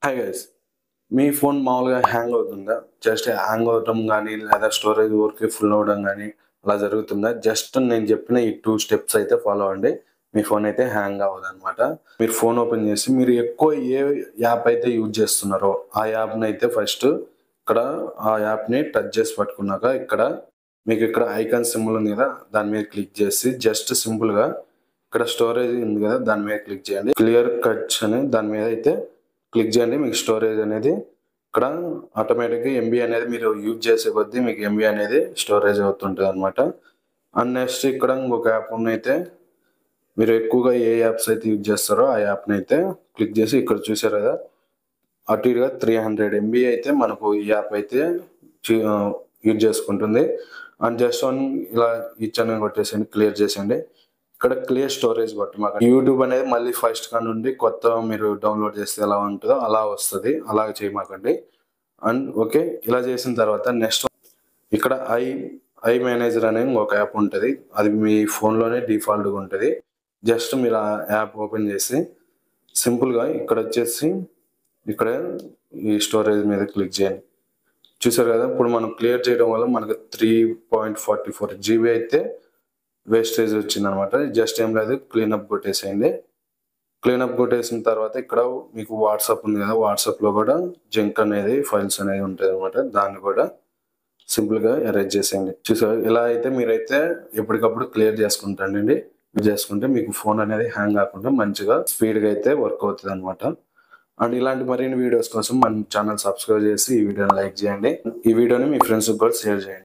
Hi guys, మీ phone మామూలుగా hang అవుతుందా? Just hang అవటం కానీ లేదా స్టోరేజ్ ఊరికి ఫుల్ అవ్వడం కానీ అలా జరుగుతుందా? జస్ట్ నేను చెప్పిన ఈ 2 స్టెప్స్ అయితే ఫాలో అవ్వండి. మీ ఫోన్ అయితే హ్యాంగ్ అవ్వదన్నమాట. మీరు ఫోన్ ఓపెన్ చేసి మీరు ఎక్కువ ఏ యాప్ అయితే యూజ్ చేస్తున్నారో ఆ యాప్ని అయితే ఫస్ట్ ఇక్కడ ఆ యాప్ని టచ్ చేసి పట్టుకున్నాక మీకు ఇక్కడ ఐకాన్ సింబల్ ఉంది కదా, దాని మీద క్లిక్ చేసి జస్ట్ సింపుల్గా ఇక్కడ స్టోరేజ్ ఉంది కదా, దాని మీద క్లిక్ చేయండి. క్లియర్ కట్స్ అని దాని మీద అయితే క్లిక్ చేయండి. మీకు స్టోరేజ్ అనేది ఇక్కడ ఆటోమేటిక్గా ఎంబీ అనేది మీరు యూజ్ చేసే కొద్దీ మీకు ఎంబీ అనేది స్టోరేజ్ అవుతుంటుంది అనమాట. అండ్ నెక్స్ట్ ఇక్కడ ఇంకొక యాప్ అయితే మీరు ఎక్కువగా ఏ యాప్స్ అయితే యూజ్ చేస్తారో ఆ యాప్ని అయితే క్లిక్ చేసి ఇక్కడ చూసారు కదా, అటు ఇటుగా 300 MB అయితే మనకు ఈ యాప్ అయితే యూజ్ చేసుకుంటుంది. అండ్ జస్ట్ వన్ ఇలా ఇచ్చాను కొట్టేసండి, క్లియర్ చేసేయండి. ఇక్కడ క్లియర్ స్టోరేజ్ కొట్టి మాకు యూట్యూబ్ అనేది మళ్ళీ ఫస్ట్ కా నుండి కొత్త మీరు డౌన్లోడ్ చేస్తే ఎలా ఉంటుందో అలా వస్తుంది, అలా చేయమాకండి. అండ్ ఓకే, ఇలా చేసిన తర్వాత నెక్స్ట్ ఇక్కడ ఐ మేనేజర్ అనే ఒక యాప్ ఉంటుంది. అది మీ ఫోన్లోనే డిఫాల్ట్గా ఉంటుంది. జస్ట్ మీరు ఆ యాప్ ఓపెన్ చేసి సింపుల్గా ఇక్కడ వచ్చేసి ఇక్కడ ఈ స్టోరేజ్ మీద క్లిక్ చేయండి. చూసారు కదా, ఇప్పుడు మనం క్లియర్ చేయడం వల్ల మనకు 3.44 GB అయితే వేస్టేజ్ వచ్చింది అనమాట. జస్ట్ ఏం లేదు, క్లీనప్ కొట్టేసేయండి. క్లీనప్ కొట్టేసిన తర్వాత ఇక్కడ మీకు వాట్సాప్ ఉంది కదా, వాట్సాప్లో కూడా జంక్ అనేది ఫైల్స్ అనేది ఉంటుంది అనమాట. దాన్ని కూడా సింపుల్గా ఎరేజ్ చేసేయండి. చూసారు, ఇలా అయితే మీరైతే ఎప్పటికప్పుడు క్లియర్ చేసుకుంటానండి. చేసుకుంటే మీకు ఫోన్ అనేది హ్యాంగ్ కాకుండా మంచిగా స్పీడ్గా అయితే వర్క్ అవుతుంది అనమాట. అండ్ ఇలాంటి మరిన్ని వీడియోస్ కోసం మన ఛానల్ సబ్స్క్రైబ్ చేసి ఈ వీడియోని లైక్ చేయండి. ఈ వీడియోని మీ ఫ్రెండ్స్కి కూడా షేర్ చేయండి.